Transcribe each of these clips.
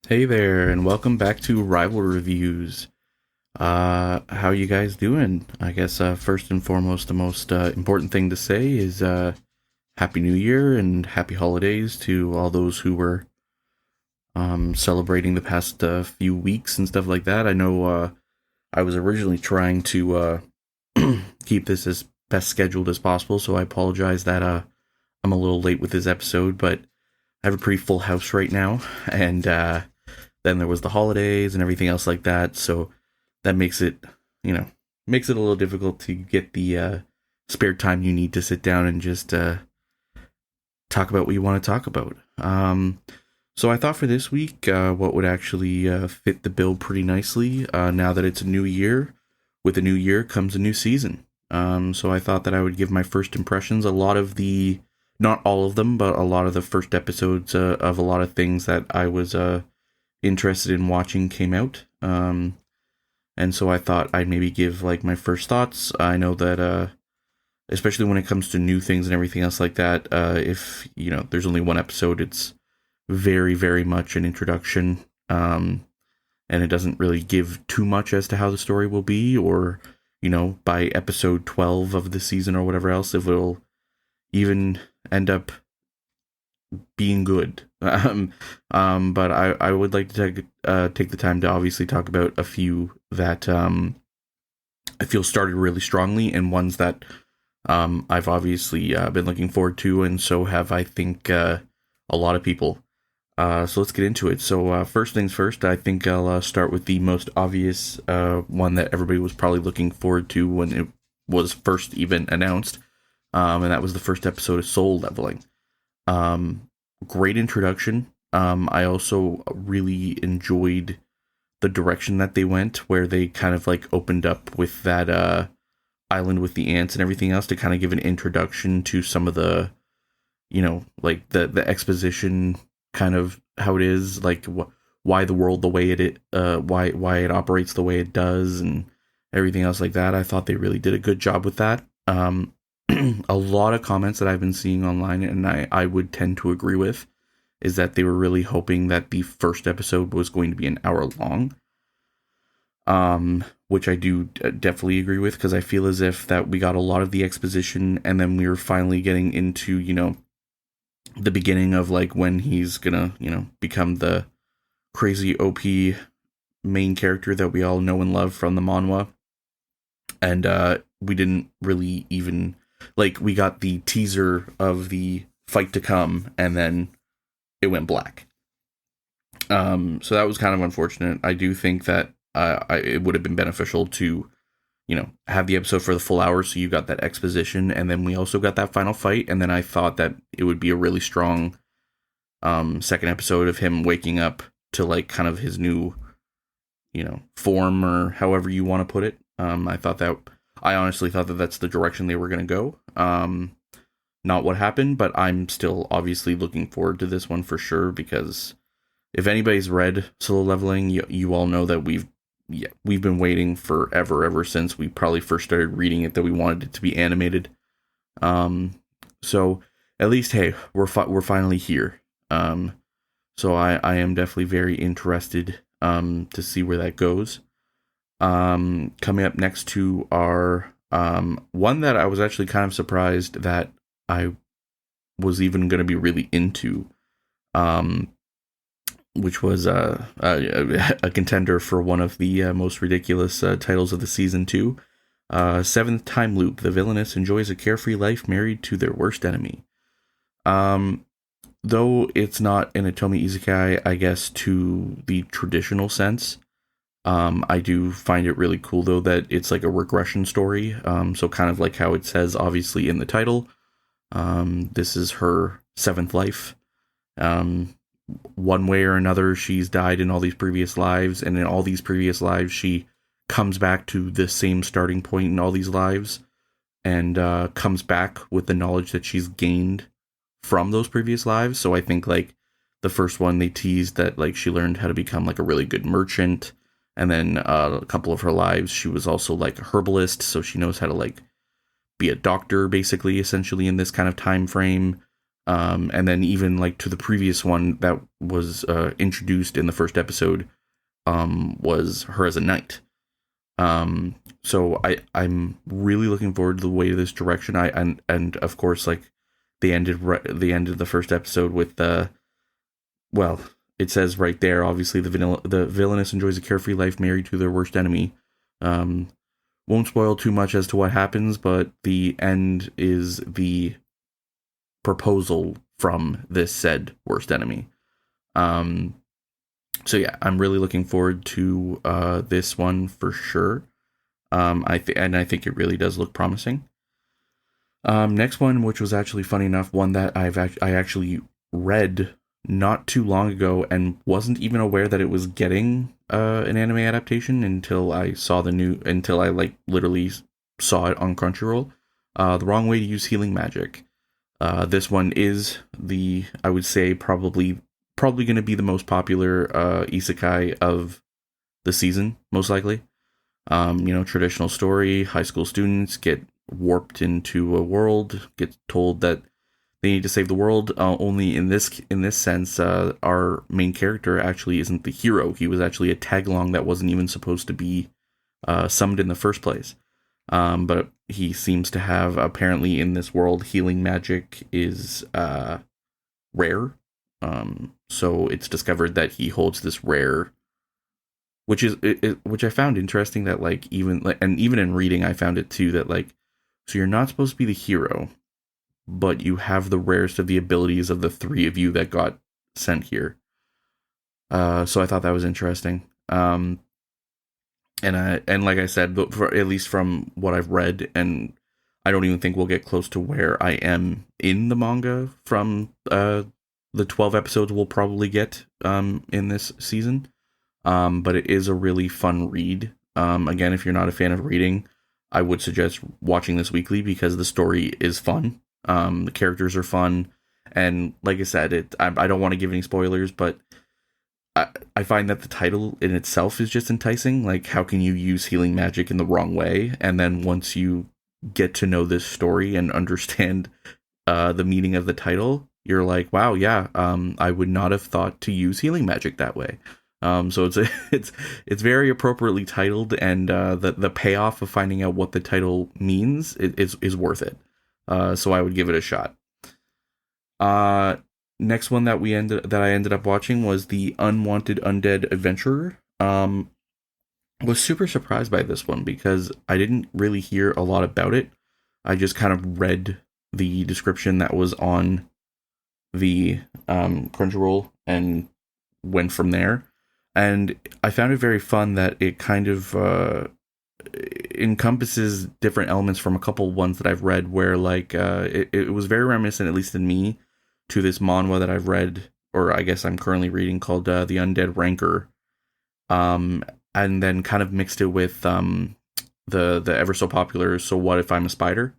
Hey there, and welcome back to Rival Reviews. How you guys doing? I guess first and foremost, the most important thing to say is Happy New Year and Happy Holidays to all those who were celebrating the past few weeks and stuff like that. I know I was originally trying to keep this as best scheduled as possible, so I apologize that I'm a little late with this episode, but I have a pretty full house right now, and then there was the holidays and everything else like that, so that makes it, makes it a little difficult to get the spare time you need to sit down and just talk about what you want to talk about. So I thought for this week, what would actually fit the bill pretty nicely, now that it's a new year. With a new year comes a new season. So I thought that I would give my first impressions. A lot of the, not all of them, but a lot of the first episodes of a lot of things that I was interested in watching came out. And so I thought I'd maybe give like my first thoughts. I know that especially when it comes to new things and everything else like that, if there's only one episode, it's very, very much an introduction. And it doesn't really give too much as to how the story will be, or by episode 12 of the season or whatever else, if it'll even end up being good. But I would like to take the time to obviously talk about a few that I feel started really strongly, and ones that I've obviously been looking forward to, and so have, I think, a lot of people. So let's get into it. So first things first, I think I'll start with the most obvious one that everybody was probably looking forward to when it was first even announced, and that was the first episode of Soul Leveling. Great introduction. I also really enjoyed the direction that they went, where they kind of like opened up with that island with the ants and everything else to kind of give an introduction to some of the, like the exposition, kind of how it is, like why the world the way why it operates the way it does, and everything else like that. I thought they really did a good job with that. A lot of comments that I've been seeing online, and I would tend to agree with, is that they were really hoping that the first episode was going to be an hour long. Which I do definitely agree with, because I feel as if that we got a lot of the exposition, and then we were finally getting into, the beginning of like when he's gonna, become the crazy OP main character that we all know and love from the manhwa. And we didn't really even, like, we got the teaser of the fight to come, and then it went black. So that was kind of unfortunate. I do think that it would have been beneficial to, have the episode for the full hour, so you got that exposition, and then we also got that final fight, and then I thought that it would be a really strong second episode of him waking up to, like, kind of his new, form, or however you want to put it. I honestly thought that that's the direction they were going to go. Not what happened, but I'm still obviously looking forward to this one for sure, because if anybody's read Solo Leveling, you all know that we've been waiting forever, ever since we probably first started reading it, that we wanted it to be animated. So at least, hey, we're finally here. So I am definitely very interested to see where that goes. Coming up next to our one that I was actually kind of surprised that I was even going to be really into, which was a contender for one of the most ridiculous titles of the season 2. Seventh Time Loop, The Villainess Enjoys a Carefree Life Married to Their Worst Enemy. Though it's not an Otomi isekai, I guess, to the traditional sense, I do find it really cool, though, that it's like a regression story. So kind of like how it says, obviously, in the title, this is her seventh life. One way or another, she's died in all these previous lives, and in all these previous lives, she comes back to the same starting point in all these lives, and comes back with the knowledge that she's gained from those previous lives. So I think, like, the first one, they teased that, like, she learned how to become, like, a really good merchant, and then a couple of her lives, she was also, like, a herbalist, so she knows how to, like, be a doctor, basically, essentially, in this kind of time frame. And then even like to the previous one that was introduced in the first episode, was her as a knight. So I'm really looking forward to the way of this direction. And of course, like they ended the first episode with well, it says right there, obviously the villainess enjoys a carefree life married to their worst enemy. Won't spoil too much as to what happens, but the end is the proposal from this said worst enemy. So yeah, I'm really looking forward to this one for sure. I think it really does look promising. Next one, which was actually funny enough, one that I actually read not too long ago and wasn't even aware that it was getting an anime adaptation until I like literally saw it on Crunchyroll. The Wrong Way to Use Healing Magic. This one is I would say probably going to be the most popular isekai of the season, most likely. Traditional story, high school students get warped into a world, get told that they need to save the world. Only in this sense, our main character actually isn't the hero. He was actually a tag along that wasn't even supposed to be summoned in the first place. But he seems to have, apparently in this world, healing magic is rare. So it's discovered that he holds this rare, which I found interesting, that like even in reading I found it too, that like, so you're not supposed to be the hero, but you have the rarest of the abilities of the three of you that got sent here. So I thought that was interesting. And like I said, at least from what I've read, and I don't even think we'll get close to where I am in the manga from the 12 episodes we'll probably get in this season. But it is a really fun read. Again, if you're not a fan of reading, I would suggest watching this weekly because the story is fun. The characters are fun. And like I said, I don't want to give any spoilers, but I find that the title in itself is just enticing. Like, how can you use healing magic in the wrong way? And then once you get to know this story and understand the meaning of the title, you're like, wow, yeah, I would not have thought to use healing magic that way. So it's very appropriately titled, and the payoff of finding out what the title means is worth it. So I would give it a shot. Next one that I ended up watching was the Unwanted Undead Adventurer. Was super surprised by this one because I didn't really hear a lot about it. I just kind of read the description that was on the Crunchyroll and went from there. And I found it very fun that it kind of encompasses different elements from a couple ones that I've read, where like it was very reminiscent, at least in me, to this manhwa that I've read, or I guess I'm currently reading, called The Undead Ranker. And then kind of mixed it with the ever so popular So What If I'm a Spider?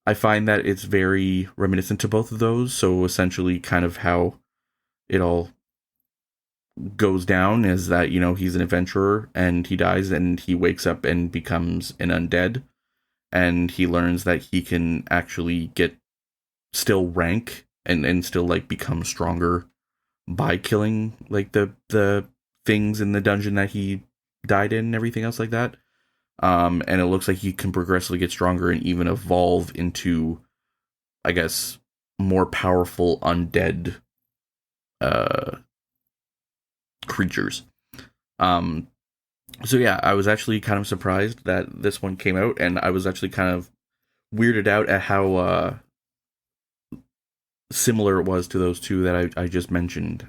I find that it's very reminiscent to both of those. So essentially kind of how it all goes down is that, he's an adventurer and he dies and he wakes up and becomes an undead, and he learns that he can actually still rank and still like become stronger by killing like the things in the dungeon that he died in and everything else like that. And it looks like he can progressively get stronger and even evolve into, I guess, more powerful undead creatures. So yeah, I was actually kind of surprised that this one came out, and I was actually kind of weirded out at how similar it was to those two that I just mentioned.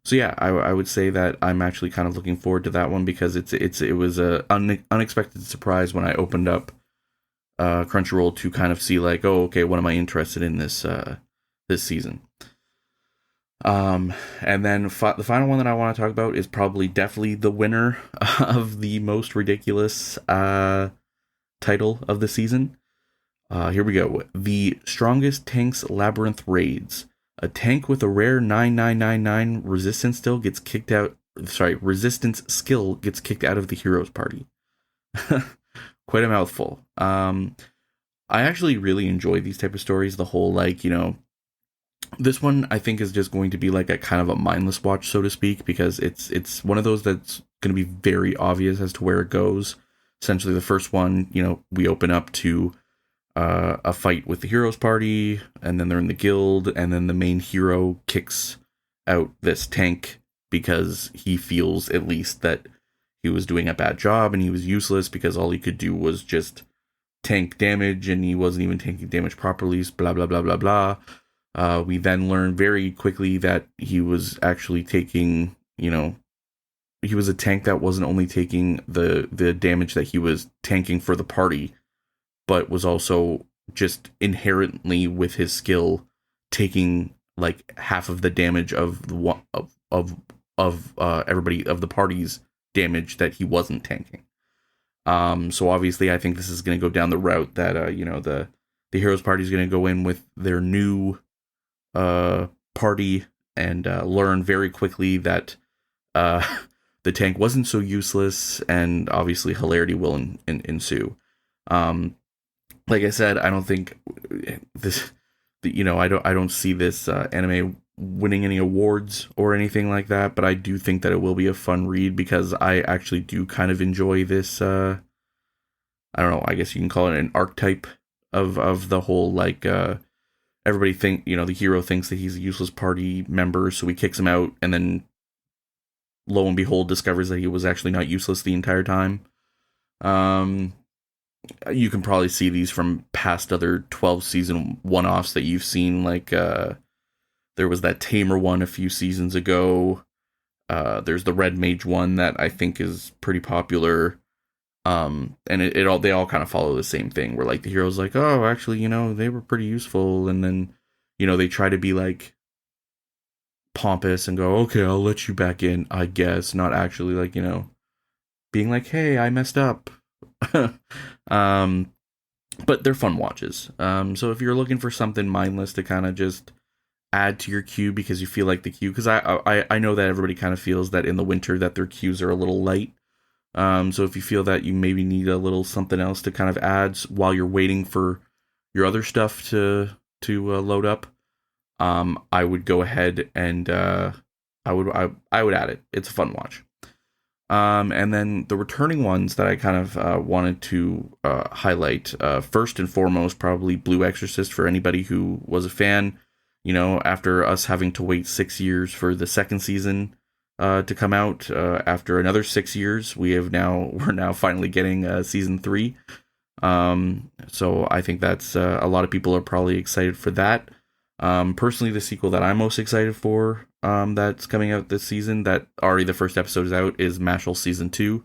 So yeah, I would say that I'm actually kind of looking forward to that one because it was a unexpected surprise when I opened up Crunchyroll to kind of see like, oh, okay, what am I interested in this season? And then the final one that I want to talk about is probably definitely the winner of the most ridiculous title of the season. Here we go. The Strongest Tanks Labyrinth Raids. A tank with a rare 9999 resistance skill gets kicked out of the hero's party. Quite a mouthful. I actually really enjoy these type of stories. The whole, like, This one I think is just going to be like a kind of a mindless watch, so to speak, because it's one of those that's going to be very obvious as to where it goes. Essentially, the first one, we open up to a fight with the heroes party, and then they're in the guild, and then the main hero kicks out this tank because he feels at least that he was doing a bad job and he was useless because all he could do was just tank damage and he wasn't even tanking damage properly, blah blah blah blah blah. We then learn very quickly that he was actually taking, he was a tank that wasn't only taking the damage that he was tanking for the party, but was also just inherently with his skill taking like half of the damage of everybody of the party's damage that he wasn't tanking. So obviously, I think this is going to go down the route that the heroes party is going to go in with their new party and learn very quickly that the tank wasn't so useless, and obviously hilarity will ensue. Like I said, I don't think this, I don't see this anime winning any awards or anything like that, but I do think that it will be a fun read because I actually do kind of enjoy this. I don't know. I guess you can call it an archetype of the whole like. Everybody the hero thinks that he's a useless party member, so he kicks him out, and then lo and behold, discovers that he was actually not useless the entire time. You can probably see these from past other 12 season one-offs that you've seen, like there was that Tamer one a few seasons ago. There's the Red Mage one that I think is pretty popular. And they all kind of follow the same thing where like the hero's like, oh, actually, they were pretty useful. And then, they try to be like pompous and go, okay, I'll let you back in, I guess. Not actually like, being like, hey, I messed up. But they're fun watches. So if you're looking for something mindless to kind of just add to your queue because you feel like the queue, because I know that everybody kind of feels that in the winter that their queues are a little light. So if you feel that you maybe need a little something else to kind of add while you're waiting for your other stuff to load up, I would go ahead and I would add it. It's a fun watch. And then the returning ones that I kind of wanted to highlight, first and foremost, probably Blue Exorcist for anybody who was a fan. After us having to wait 6 years for the second season to come out, after another 6 years, we're now finally getting season 3. So I think that's a lot of people are probably excited for that. Personally, the sequel that I'm most excited for, that's coming out this season, that already the first episode is out, is Mashle season 2.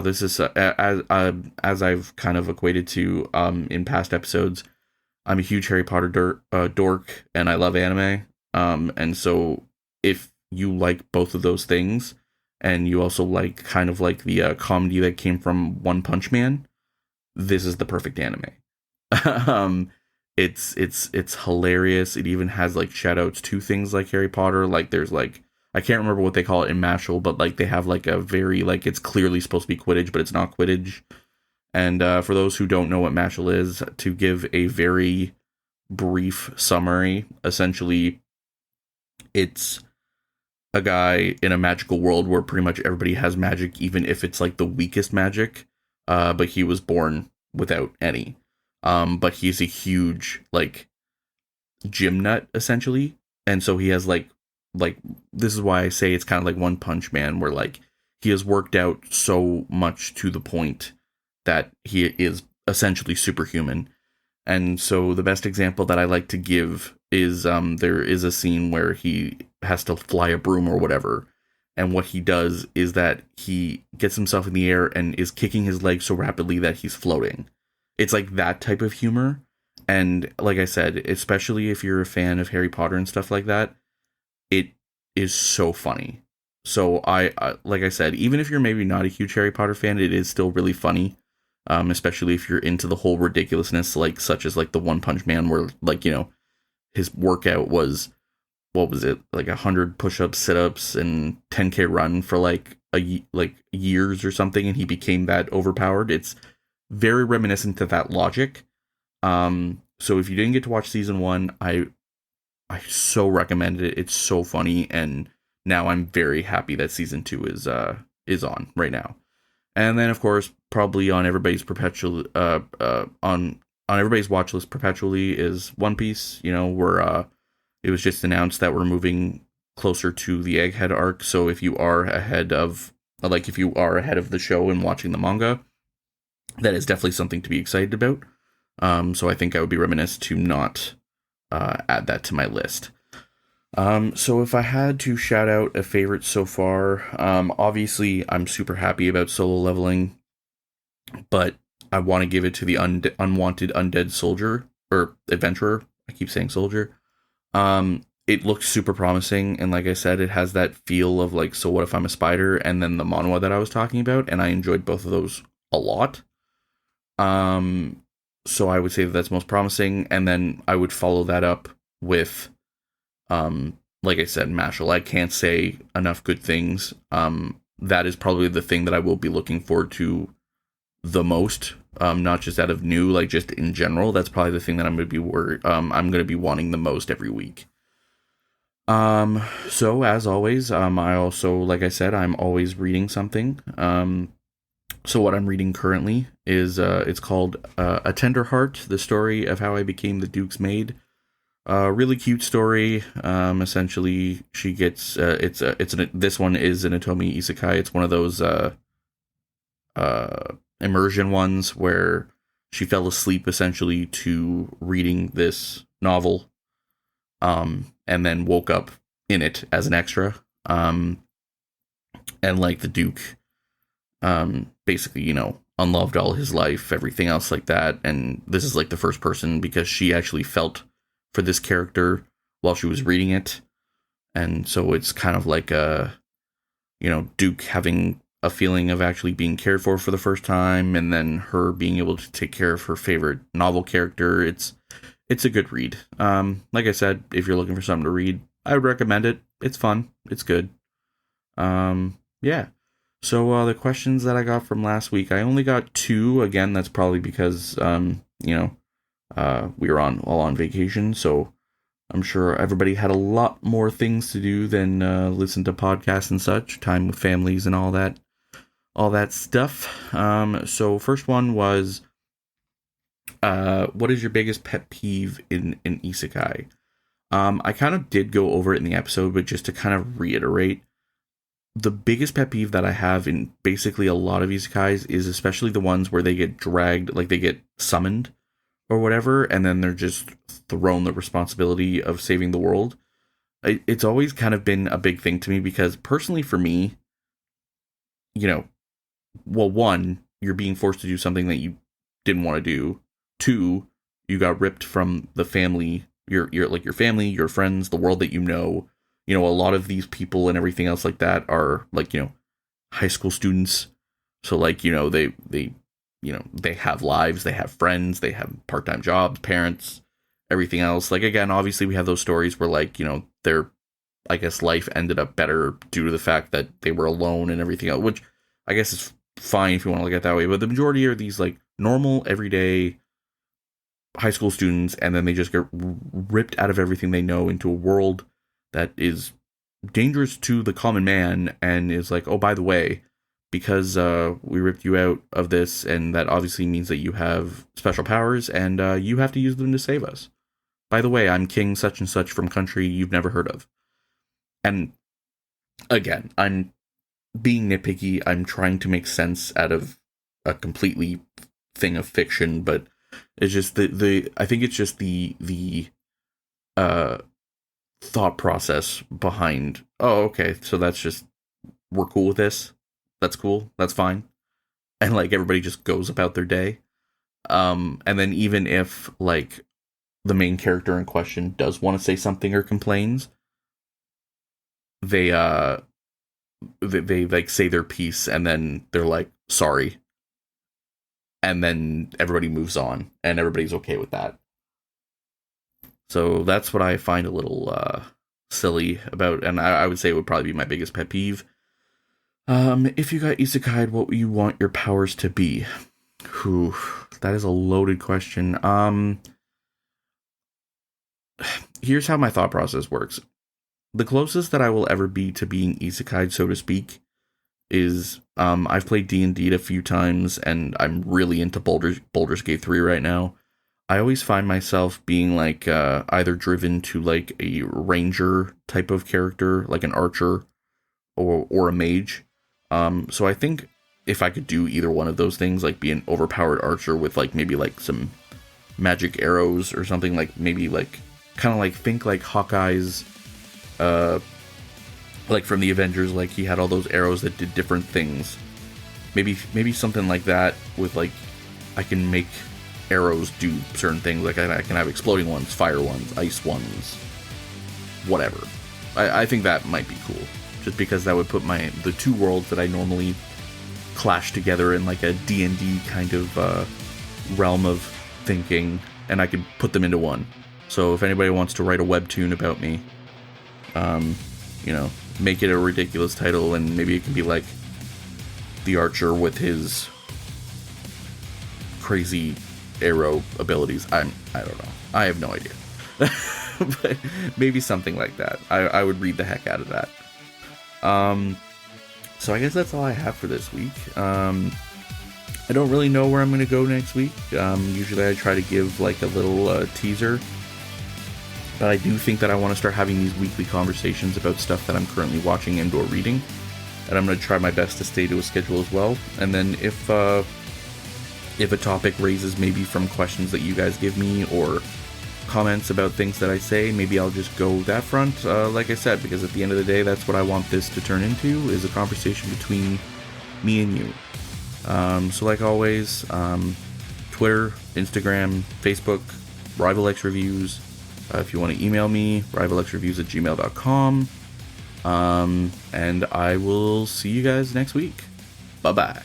This is as I've kind of equated to in past episodes. I'm a huge Harry Potter dork, and I love anime. And so if you like both of those things, and you also like kind of like the comedy that came from One Punch Man, this is the perfect anime. It's hilarious. It even has like shout outs to things like Harry Potter. Like there's like, I can't remember what they call it in Mashle, but like they have like a very like, it's clearly supposed to be Quidditch, but it's not Quidditch. And for those who don't know what Mashle is, to give a very brief summary, essentially it's a guy in a magical world where pretty much everybody has magic, even if it's like the weakest magic. But he was born without any. But he's a huge like gym nut essentially, and so he has like this is why I say it's kind of like One Punch Man, where like he has worked out so much to the point that he is essentially superhuman. And so the best example that I like to give is there is a scene where he has to fly a broom or whatever, and what he does is that he gets himself in the air and is kicking his legs so rapidly that he's floating. It's like that type of humor. And like I said, especially if you're a fan of Harry Potter and stuff like that, it is so funny. So I like I said, even if you're maybe not a huge Harry Potter fan, it is still really funny. Especially if you're into the whole ridiculousness, like such as like the One Punch Man, where like, his workout was, what was it, like 100 push-ups, sit-ups, and 10K run for like years or something, and he became that overpowered. It's very reminiscent to that logic. So if you didn't get to watch season 1, I I so recommended it. It's so funny, and now I'm very happy that season 2 is on right now. And then, of course, probably on everybody's perpetual on everybody's watch list perpetually is One Piece. You know, where it was just announced that we're moving closer to the Egghead arc. So if you are ahead of the show and watching the manga, that is definitely something to be excited about. So I think I would be remiss to not add that to my list. So if I had to shout out a favorite so far, obviously I'm super happy about Solo Leveling, but I want to give it to the Unwanted Undead Soldier, or Adventurer. I keep saying Soldier. It looks super promising, and like I said, it has that feel of like, so what if I'm a spider, and then the manhwa that I was talking about, and I enjoyed both of those a lot. So I would say that that's most promising, and then I would follow that up with, like I said, Mashle. I can't say enough good things. That is probably the thing that I will be looking forward to the most. Not just out of new, like just in general. That's probably the thing that I'm going to be wanting the most every week. So as always, I also, like I said, I'm always reading something. So what I'm reading currently is, it's called A Tender Heart, the story of how I became the Duke's Maid. Really cute story. Essentially, she gets, this one is an Otomi isekai. It's one of those, immersion ones where she fell asleep essentially to reading this novel, and then woke up in it as an extra. And like the Duke, basically, you know, unloved all his life, everything else like that. And this is like the first person, because she actually felt for this character while she was reading it. And so it's kind of like Duke having a feeling of actually being cared for the first time, and then her being able to take care of her favorite novel character. It's a good read. Like I said, if you're looking for something to read, I would recommend it. It's fun. It's good. Yeah. So the questions that I got from last week, I only got 2. Again, that's probably because we were all on vacation, so I'm sure everybody had a lot more things to do than listen to podcasts and such, time with families and all that stuff. So first one was, what is your biggest pet peeve in an isekai? I kind of did go over it in the episode, but just to kind of reiterate, the biggest pet peeve that I have in basically a lot of isekais is especially the ones where they get dragged, like they get summoned or whatever, and then they're just thrown the responsibility of saving the world. It's always kind of been a big thing to me, because personally for me, one, you're being forced to do something that you didn't want to do. 2, you got ripped from the family, your family, your friends, the world that you know. A lot of these people and everything else like that are like, high school students. So like, they have lives, they have friends, they have part-time jobs, parents, everything else. Like, again, obviously we have those stories where like, their, I guess, life ended up better due to the fact that they were alone and everything else, which I guess is fine if you want to look at it that way. But the majority are these like normal, everyday high school students, and then they just get ripped out of everything they know into a world that is dangerous to the common man, and is like, oh, by the way, because we ripped you out of this, and that obviously means that you have special powers, and you have to use them to save us. By the way, I'm king such and such from country you've never heard of. And again, I'm being nitpicky. I'm trying to make sense out of a completely thing of fiction, but it's just I think it's just the thought process behind, oh, okay, so that's just, we're cool with this, that's cool, that's fine, and like everybody just goes about their day. And then even if like the main character in question does want to say something or complains, they like say their piece, and then they're like, sorry, and then everybody moves on and everybody's okay with that. So that's what I find a little silly about, and I would say it would probably be my biggest pet peeve. If you got isekai'd, what would you want your powers to be? Whew, that is a loaded question. here's how my thought process works. The closest that I will ever be to being isekai, so to speak, is I've played D&D a few times, and I'm really into Baldur's Gate 3 right now. I always find myself being like either driven to like a ranger type of character, like an archer, or a mage. So I think if I could do either one of those things, like be an overpowered archer with like maybe like some magic arrows or something, like maybe like kind of like think like Hawkeye's like from the Avengers, like he had all those arrows that did different things. Maybe something like that with like I can make arrows do certain things. Like I can have exploding ones, fire ones, ice ones, whatever. I think that might be cool, just because that would put the two worlds that I normally clash together in like a D&D kind of realm of thinking, and I could put them into one. So if anybody wants to write a webtoon about me, make it a ridiculous title, and maybe it can be like the archer with his crazy arrow abilities. I don't know. I have no idea. But maybe something like that. I would read the heck out of that. So I guess that's all I have for this week. I don't really know where I'm going to go next week. Usually I try to give like a little teaser. But I do think that I want to start having these weekly conversations about stuff that I'm currently watching and or reading. And I'm going to try my best to stay to a schedule as well. And then if a topic raises maybe from questions that you guys give me or comments about things that I say, maybe I'll just go that front, like I said, because at the end of the day, that's what I want this to turn into, is a conversation between me and you. So like always, Twitter, Instagram, Facebook, Rival X Reviews. If you want to email me, rivalxreviews@gmail.com. And I will see you guys next week. Bye-bye.